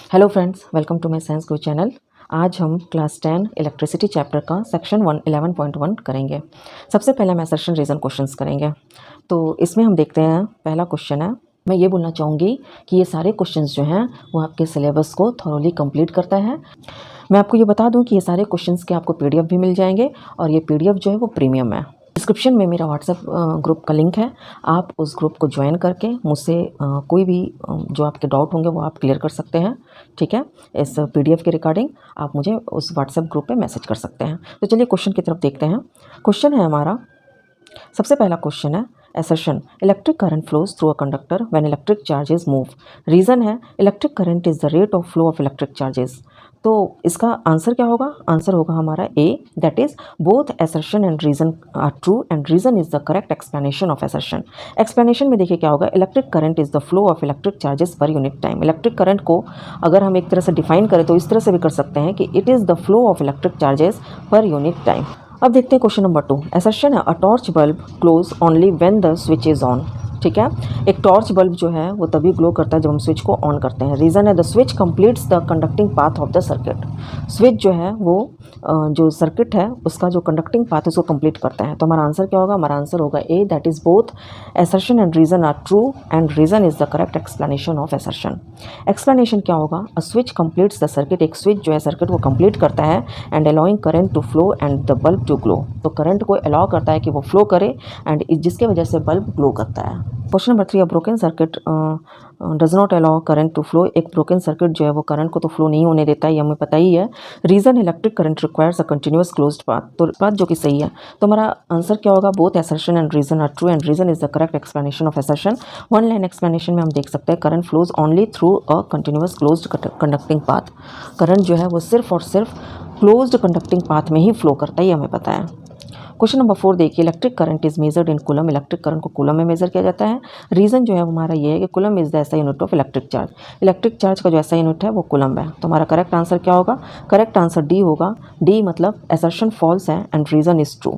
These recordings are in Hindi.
Hello friends, welcome to my science grow channel. आज हम क्लास 10 इलेक्ट्रिसिटी चैप्टर का सेक्शन 11.1 करेंगे। सबसे पहले हम असर्शन रीज़न क्वेश्चंस करेंगे। तो इसमें हम देखते हैं, पहला क्वेश्चन है, मैं ये बोलना चाहूँगी कि ये सारे क्वेश्चंस जो हैं वो आपके सिलेबस को थॉरोली कंप्लीट करता है। मैं आपको ये बता दूँ कि ये सारे क्वेश्चंस के आपको PDF भी मिल जाएंगे और ये PDF जो है वो प्रीमियम है। डिस्क्रिप्शन में मेरा व्हाट्सएप ग्रुप का लिंक है, आप उस ग्रुप को ज्वाइन करके मुझसे कोई भी जो आपके डाउट होंगे वो आप क्लियर कर सकते हैं। ठीक है, इस PDF के रिगार्डिंग आप मुझे उस व्हाट्सएप ग्रुप पे मैसेज कर सकते हैं। तो चलिए क्वेश्चन की तरफ देखते हैं। क्वेश्चन है हमारा, सबसे पहला क्वेश्चन है assertion electric current flows through a conductor when electric charges move। Reason है electric current is the rate of flow of electric charges। तो इसका आंसर क्या होगा? आंसर होगा हमारा A, that is both assertion and reason are true and reason is the correct explanation of assertion। Explanation में देखिए क्या होगा, electric current is the flow of electric charges per unit time. Electric current को अगर हम एक तरह से डिफाइन करें तो इस तरह से भी कर सकते हैं कि it is the flow of electric charges per unit time. अब देखते हैं क्वेश्चन नंबर 2। असर्शन है a torch bulb close only when the switch is on. ठीक है, एक टॉर्च बल्ब जो है वो तभी ग्लो करता है जब हम स्विच को ऑन करते हैं। रीज़न है the switch completes the conducting path of the circuit. Switch जो है वो जो सर्किट है उसका जो कंडक्टिंग पाथ है उसको कंप्लीट करता है। तो हमारा आंसर क्या होगा? हमारा आंसर होगा A, that is both assertion and reason are true and reason is the correct explanation of assertion. Explanation क्या होगा? A switch completes the circuit, एक स्विच जो है सर्किट को कंप्लीट करता है and allowing current to flow and the bulb to glow. तो करंट को अलाउ करता है कि वो फ्लो करे एंड जिसके वजह से बल्ब ग्लो करता है। Question number 3, a broken circuit does not allow current to flow. एक ब्रोकन सर्किट जो है वो करंट को तो फ्लो नहीं होने देता है, ये हमें पता ही है। Reason electric current requires a continuous closed path. तो बात जो कि सही है, तो हमारा आंसर क्या होगा? Both assertion and reason are true and reason is the correct explanation of assertion. One line explanation में हम देख सकते हैं current flows only through a continuous closed conducting path. Current जो है वो सिर्फ और सिर्फ क्लोज्ड कंडक्टिंग पाथ में ही फ्लो करता है, ये हमें पता है। क्वेश्चन नंबर 4 देखिए, electric current is measured in coulomb. Electric current को कूलम में मेजर किया जाता है। रीज़न जो है हमारा ये है कि coulomb is the SI unit of electric charge. Electric charge का जो SI यूनिट है वो कूलम है। तो हमारा करेक्ट आंसर क्या होगा? करेक्ट आंसर डी होगा। डी मतलब असर्शन फॉल्स है एंड रीज़न इज ट्रू।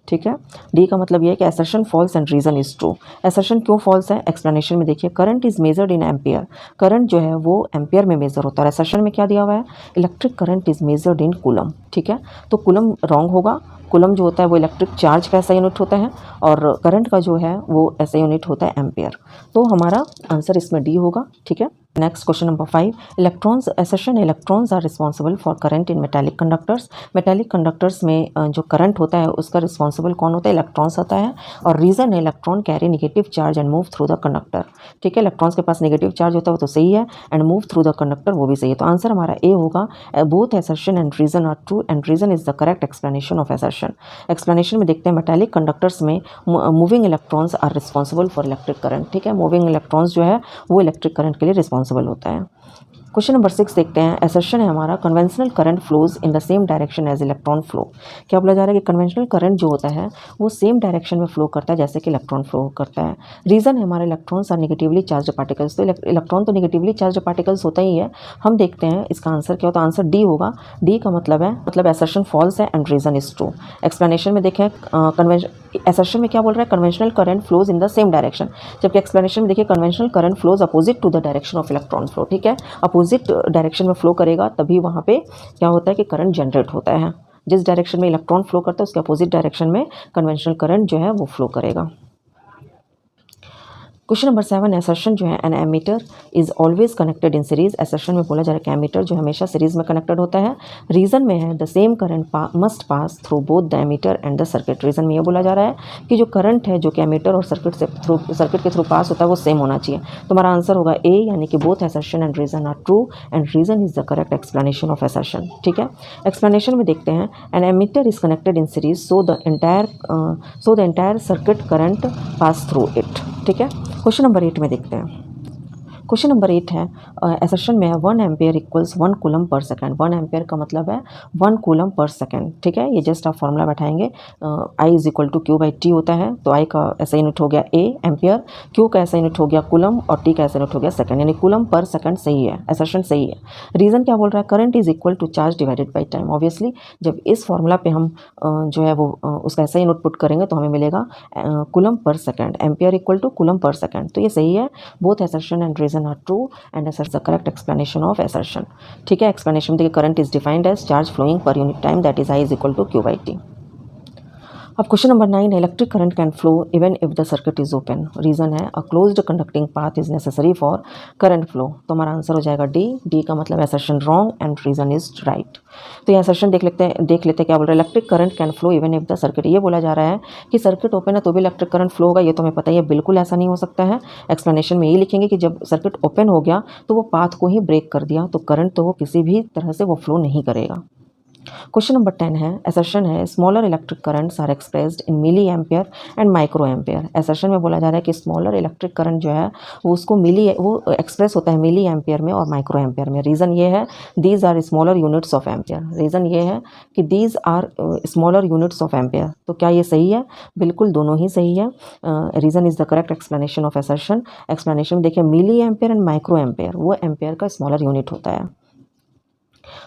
ठीक है, डी का मतलब ये है कि assertion false and reason is true. Assertion क्यों फॉल्स है? एक्सप्लेनेशन में देखिए, current is measured in ampere. Current जो है वो एम्पियर में मेजर होता है। असर्शन में क्या दिया हुआ है? Electric current is measured in coulomb. ठीक है, तो कूलम रॉन्ग होगा। कूलम जो होता है वो इलेक्ट्रिक चार्ज का SI यूनिट होता है और करंट का जो है वो SI यूनिट होता है एम्पियर। तो हमारा आंसर इसमें डी होगा। ठीक है, next question number 5, electrons assertion electrons are responsible for current in metallic conductors. Metallic conductors में जो करंट होता है उसका रिस्पॉन्सिबल कौन होता है? इलेक्ट्रॉन्स होता है। और रीज़न है electron carry negative charge and move through the conductor. ठीक है, इलेक्ट्रॉन्स के पास नेगेटिव चार्ज होता है वो तो सही है, and move through the conductor वो भी सही है। तो आंसर हमारा ए होगा, both assertion and reason are true and reason is the correct explanation of assertion. Explanation में देखते हैं, मेटालिक कंडक्टर्स में moving electrons are responsible for electric current. ठीक है, मूविंग इलेक्ट्रॉन्स जो है वो इलेक्ट्रिक करंट के लिए रिस्पॉन्सिबल होता है। क्वेश्चन नंबर 6 देखते हैं, असर्शन है हमारा, conventional current flows in the same direction as electron flow. क्या बोला जा रहा है कि कन्वेंशनल करंट जो होता है वो सेम डायरेक्शन में फ्लो करता है जैसे कि इलेक्ट्रॉन फ्लो करता है। रीज़न है हमारे electrons are negatively charge particles. तो इलेक्ट्रॉन तो नेगेटिवली चार्ज पार्टिकल्स होता ही है। हम देखते हैं इसका आंसर क्या होता है? आंसर डी होगा। डी का मतलब है असर्शन फॉल्स है and reason is true. Explanation में देखें, असर्शन में क्या बोल रहा है? Conventional current flows in the same direction, जबकि एक्सप्लेनेशन में देखिए conventional current flows opposite to the direction of electron flow. ठीक है, अपोजिट डायरेक्शन में फ्लो करेगा तभी वहाँ पे क्या होता है कि करंट जनरेट होता है। जिस डायरेक्शन में इलेक्ट्रॉन फ्लो करता है उसके अपोजिट डायरेक्शन में कन्वेंशनल करंट जो है वो फ्लो करेगा। क्वेश्चन नंबर 7, असर्शन जो है an ammeter is always connected in series. Assertion में बोला जा रहा है कि एमीटर जो हमेशा सीरीज में कनेक्टेड होता है। रीज़न में है the same current must pass through both the ammeter and the circuit. Reason में ये बोला जा रहा है कि जो करंट है जो कि एमीटर और सर्किट के थ्रू पास होता है वो सेम होना चाहिए। तो हमारा आंसर होगा ए, यानी कि both assertion and reason are true and reason is the correct explanation of assertion. ठीक है, एक्सप्लेनेशन में देखते हैं, an ammeter is connected in series so the entire circuit current pass through it. ठीक है, क्वेश्चन नंबर 8 में देखते हैं। क्वेश्चन नंबर 8 है, असर्शन में है 1 ampere equals 1 coulomb per second. 1 ampere का मतलब है 1 कूलम पर सेकंड। ठीक है, ये जस्ट आप फॉर्मूला बैठाएंगे, I is equal to Q by T होता है। तो I का SI यूनिट हो गया ए एम्पियर, Q का SI यूनिट हो गया कूलम और T का SI यूनिट हो गया सेकंड, यानी कूलम पर सेकंड सही है, असर्शन सही है। रीज़न क्या बोल रहा है? Current is equal to charge divided by time. Obviously जब इस फॉर्मूला पे हम जो है वो उसका SI यूनिट पुट करेंगे तो हमें मिलेगा coulomb per second, ampere equal to coulomb per second. तो ये सही है, both assertion and reason reason are true and the correct explanation of assertion. ठीक है, एक्सप्लेनेशन देखिए, current is defined as charge flowing per unit time that is I is equal to Q/T। अब question number 9, electric current can flow even if the circuit is open. Reason है a closed conducting path is necessary for current flow. तो हमारा आंसर हो जाएगा डी का मतलब assertion wrong and reason is right. तो ये असर्शन देख लेते हैं क्या बोल रहा है, electric current can flow even if the circuit. ये बोला जा रहा है कि सर्किट ओपन है तो भी इलेक्ट्रिक करंट फ्लो होगा, ये तो हमें पता ही है, बिल्कुल ऐसा नहीं हो सकता है। एक्सप्लेनेशन में ये लिखेंगे कि जब सर्किट ओपन हो गया तो वो पाथ को ही ब्रेक कर दिया, तो करंट तो वो किसी भी तरह से वो फ्लो नहीं करेगा। क्वेश्चन नंबर 10 है, असर्शन है smaller electric currents are expressed in milliampere and microampere. Assertion में बोला जा रहा है कि स्मॉलर इलेक्ट्रिक करंट जो है वो एक्सप्रेस होता है मिली एम्पियर में और माइक्रो एम्पियर में। रीज़न ये है these are smaller units of ampere. Reason ये है कि these are smaller units of ampere. तो क्या ये सही है? बिल्कुल दोनों ही सही है। Reason is the correct explanation of assertion. Explanation में देखिए milliampere and microampere, वो एम्पियर का स्मॉलर यूनिट होता है।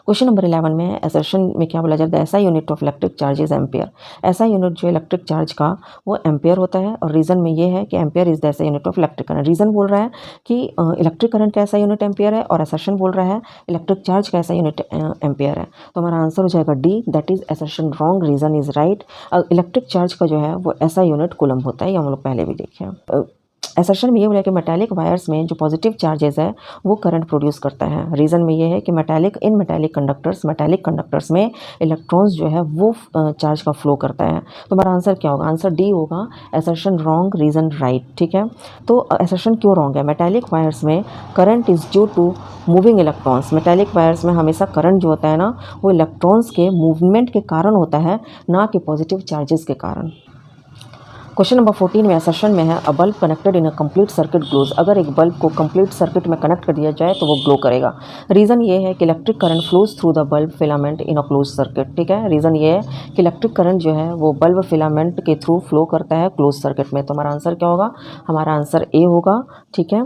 क्वेश्चन नंबर 11 में असर्शन में क्या बोला जाता है, ऐसा unit of electric charge is ampere. ऐसा यूनिट जो इलेक्ट्रिक चार्ज का वो एम्पियर होता है, और रीज़न में ये है कि एम्पियर इज द ऐसा unit of electric current. Reason बोल रहा है कि इलेक्ट्रिक करंट का ऐसा यूनिट एम्पियर है, और असर्शन बोल रहा है इलेक्ट्रिक चार्ज का ऐसा यूनिट एम्पियर है। तो हमारा आंसर हो जाएगा D, that is assertion wrong, reason is right. Electric charge का जो है वो ऐसा यूनिट कूलम होता है, ये हम लोग पहले भी देखे हैं। असर्शन में ये बोला कि मेटालिक वायर्स में जो पॉजिटिव चार्जेस है वो करंट प्रोड्यूस करता है। रीज़न में ये है कि मेटालिक कंडक्टर्स में इलेक्ट्रॉन्स जो है वो चार्ज का फ्लो करता है। तो हमारा आंसर क्या होगा? आंसर डी होगा, असर्शन रॉन्ग, रीज़न राइट। ठीक है, तो असर्शन क्यों रॉन्ग है? मेटालिक वायर्स में current is due to moving electrons. Metallic wires में हमेशा करंट जो होता है ना वो इलेक्ट्रॉन्स के मूवमेंट के कारण होता है, ना कि पॉजिटिव चार्जेस के कारण। क्वेश्चन नंबर 14 में असर्शन में है a bulb connected in a complete circuit glows. अगर एक बल्ब को कंप्लीट सर्किट में कनेक्ट कर दिया जाए तो वो ग्लो करेगा। रीज़न ये है कि electric current flows through the bulb filament in a close circuit. ठीक है, रीज़न ये है कि इलेक्ट्रिक करंट जो है वो बल्ब फिलामेंट के थ्रू फ्लो करता है क्लोज सर्किट में। तो हमारा आंसर क्या होगा? हमारा आंसर ए होगा। ठीक है,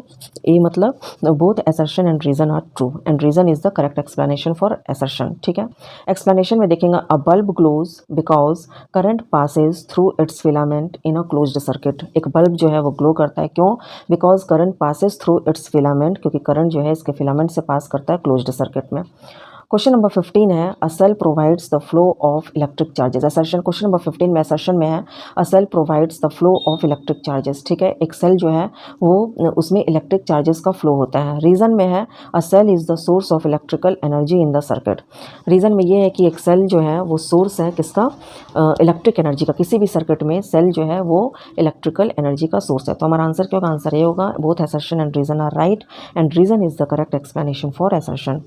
ए मतलब both assertion and reason are true and reason is the correct explanation for assertion. ठीक है, एक्सप्लेनेशन में देखेंगे a bulb glows because current passes through its filament in closed circuit. एक बल्ब जो है वो ग्लो करता है, क्यों? Because current passes through its filament, क्योंकि करंट जो है इसके फिलामेंट से पास करता है क्लोज्ड सर्किट में। क्वेश्चन नंबर 15 है a cell provides the flow of electric charges. Assertion question number 15 में असर्शन में है a cell provides the flow of electric charges. ठीक है, एक सेल जो है वो उसमें इलेक्ट्रिक चार्जेस का फ्लो होता है। रीज़न में है a cell is the source of electrical energy in the circuit. Reason में ये है कि एक सेल जो है वो सोर्स है किसका? इलेक्ट्रिक एनर्जी का। किसी भी सर्किट में सेल जो है वो इलेक्ट्रिकल एनर्जी का सोर्स है। तो हमारा आंसर क्या होगा? आंसर ये होगा, both assertion and reason are right and reason is the correct explanation for assertion.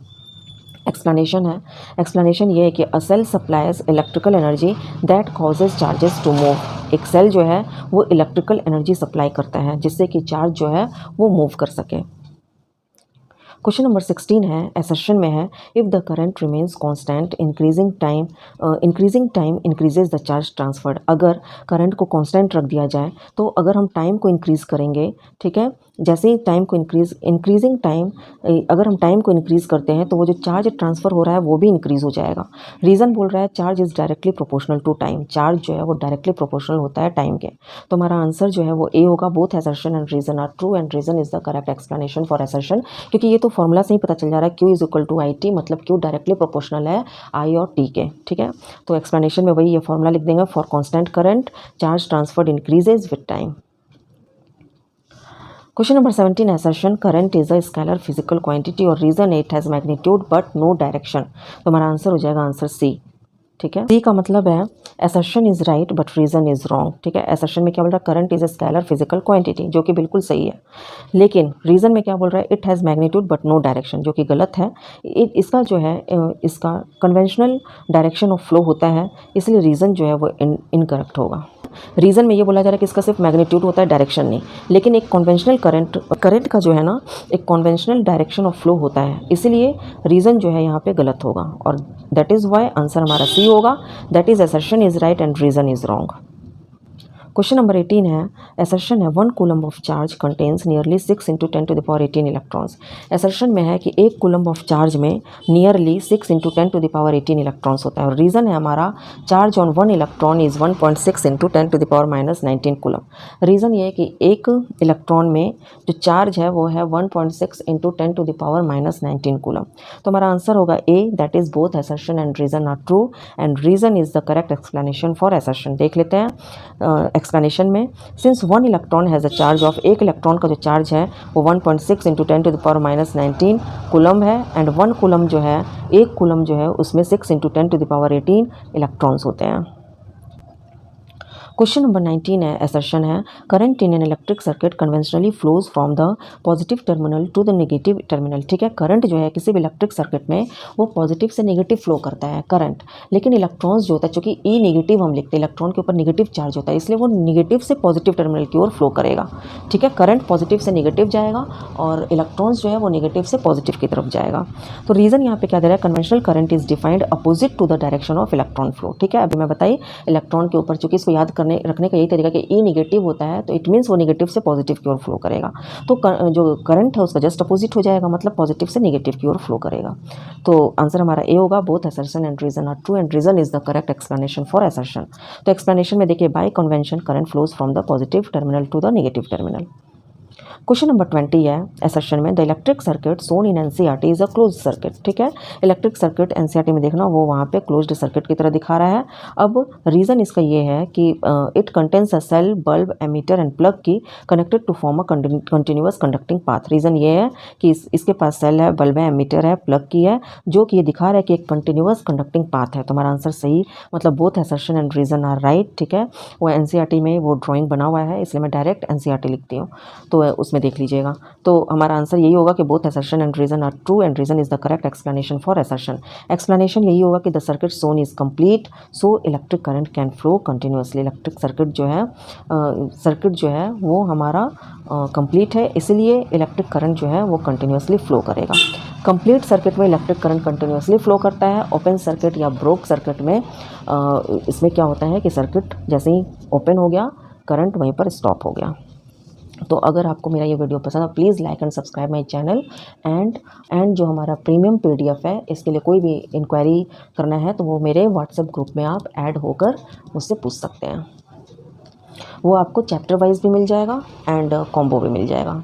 Explanation है, एक्सप्लेनेशन ये है कि a cell supplies electrical energy that causes charges to move. एक सेल जो है वो इलेक्ट्रिकल एनर्जी सप्लाई करता है जिससे कि चार्ज जो है वो मूव कर सके। क्वेश्चन नंबर 16 है, असर्शन में है if the current remains constant increasing time increases the charge transferred. अगर करंट को कांस्टेंट रख दिया जाए तो अगर हम टाइम को इंक्रीज़ करेंगे, ठीक है, जैसे ही टाइम को इंक्रीजिंग टाइम, अगर हम टाइम को इंक्रीज़ करते हैं तो वो जो चार्ज ट्रांसफ़र हो रहा है वो भी इंक्रीज़ हो जाएगा। रीज़न बोल रहा है charge is directly proportional to time. Charge जो है वो डायरेक्टली प्रोपोर्शनल होता है टाइम के। तो हमारा आंसर जो है वो ए होगा, both assertion and reason are true and reason is the correct explanation for assertion. क्योंकि ये तो फॉर्मूला से ही पता चल जा रहा है Q is equal to IT, मतलब Q डायरेक्टली प्रोपोर्शनल है I और T के। ठीक है, तो एक्सप्लेनेशन में वही ये फॉर्मूला लिख देंगे, for constant current charge transferred increases with time. Question number 17, assertion current is a scalar physical quantity और reason it has magnitude but no direction. तो हमारा आंसर हो जाएगा आंसर सी। ठीक है, सी का मतलब है assertion is right but reason is wrong. ठीक है, असर्शन में क्या बोल रहा है? Current is a scalar physical quantity, जो कि बिल्कुल सही है, लेकिन रीजन में क्या बोल रहा है? It has magnitude but no direction, जो कि गलत है। इसका जो है इसका कन्वेंशनल डायरेक्शन ऑफ फ्लो होता है, इसलिए रीजन जो है वो इनकरेक्ट होगा। रीज़न में ये बोला जा रहा है कि इसका सिर्फ मैग्नीट्यूड होता है, डायरेक्शन नहीं, लेकिन एक कन्वेंशनल करंट का जो है ना एक कन्वेंशनल डायरेक्शन ऑफ फ्लो होता है, इसलिए रीज़न जो है यहाँ पे गलत होगा और दैट इज़ वाई आंसर हमारा सी होगा, that is assertion is right and reason is wrong. Question number 18 है, असर्शन है 1 coulomb of charge contains nearly 6 into 10 to the power 18 electrons. Assertion में है कि 1 कूलम्ब ऑफ चार्ज में nearly 6 into 10 to the power 18 electrons होता है। और रीज़न है हमारा charge on 1 electron is 1.6 into 10 to the power minus 19 coulomb. Reason ये है कि एक इलेक्ट्रॉन में जो चार्ज है वो है 1.6 into 10 to the power minus 19 coulomb. तो हमारा आंसर होगा A, that is both assertion and reason are true and reason is the correct explanation for assertion. देख लेते हैं एक्सप्लेनेशन में। Since 1 electron has a charge of, एक इलेक्ट्रॉन का जो चार्ज है वो 1.6 into 10 to the power minus 19 coulomb है एंड 1 कूलम्ब जो है, 1 कूलम्ब जो है उसमें 6 into 10 to the power 18 electrons होते हैं। क्वेश्चन नंबर 19 है, असर्शन है current in an electric circuit conventionally flows from the positive terminal to the negative terminal. ठीक है, करंट जो है किसी भी इलेक्ट्रिक सर्किट में वो पॉजिटिव से नेगेटिव फ्लो करता है करंट, लेकिन इलेक्ट्रॉन्स जो होता है, चूंकि ई नेगेटिव हम लिखते हैं, इलेक्ट्रॉन के ऊपर नेगेटिव चार्ज होता है, इसलिए वो नेगेटिव से पॉजिटिव टर्मिनल की ओर फ्लो करेगा। ठीक है, करंट पॉजिटिव से नेगेटिव जाएगा और इलेक्ट्रॉन्स जो है वो नेगेटिव से पॉजिटिव की तरफ जाएगा। तो रीज़न यहाँ पे क्या दे रहा है, conventional current is defined opposite to the direction of electron flow. ठीक है, अभी मैं बताइए इलेक्ट्रॉन के ऊपर, चूंकि इसको याद रखने का यही तरीका कि ई नेगेटिव होता है तो इट मीन्स वो नेगेटिव से पॉजिटिव की ओर फ्लो करेगा। तो जो करंट है उसका जस्ट अपोजिट हो जाएगा, मतलब पॉजिटिव से नेगेटिव की ओर फ्लो करेगा। तो आंसर हमारा ए होगा, both assertion and reason are true and reason is the correct explanation for assertion. तो एक्सप्लेनेशन में देखिए, by convention current flows from the positive terminal to the negative terminal. Question number 20 है, असर्शन में the electric circuit shown in NCERT is a close circuit. ठीक है, इलेक्ट्रिक सर्किट एनसीईआरटी में देखना वो वहाँ पे क्लोज्ड सर्किट की तरह दिखा रहा है। अब रीज़न इसका ये है कि it contains a cell, bulb, ammeter and plug key connected to form a continuous conducting path. Reason ये है कि इसके पास सेल है, बल्ब है, एमीटर है, प्लग की है, जो कि ये दिखा रहा है कि एक कंटिन्यूअस कंडक्टिंग पाथ है। तो हमारा आंसर सही, मतलब both assertion and reason are right. ठीक है, वो एनसीईआरटी में वो ड्राइंग बना हुआ है, इसलिए मैं डायरेक्ट एनसीईआरटी लिखती हूँ, तो उसमें देख लीजिएगा। तो हमारा आंसर यही होगा कि both assertion and reason are true and reason is the correct explanation for assertion. Explanation यही होगा कि the circuit shown is complete so electric current can flow continuously. Electric circuit जो है वो हमारा कंप्लीट है, इसलिए इलेक्ट्रिक करंट जो है वो कंटिन्यूअसली फ्लो करेगा। कंप्लीट सर्किट में इलेक्ट्रिक करंट कंटिन्यूअसली फ्लो करता है। ओपन सर्किट या ब्रोक सर्किट में इसमें क्या होता है कि सर्किट जैसे ही ओपन हो गया, करंट वहीं पर स्टॉप हो गया। तो अगर आपको मेरा ये वीडियो पसंद है, please like and subscribe my channel and जो हमारा प्रीमियम पीडीएफ है, इसके लिए कोई भी इंक्वायरी करना है तो वो मेरे व्हाट्सएप ग्रुप में आप ऐड होकर मुझसे पूछ सकते हैं। वो आपको चैप्टर वाइज भी मिल जाएगा एंड कॉम्बो भी मिल जाएगा।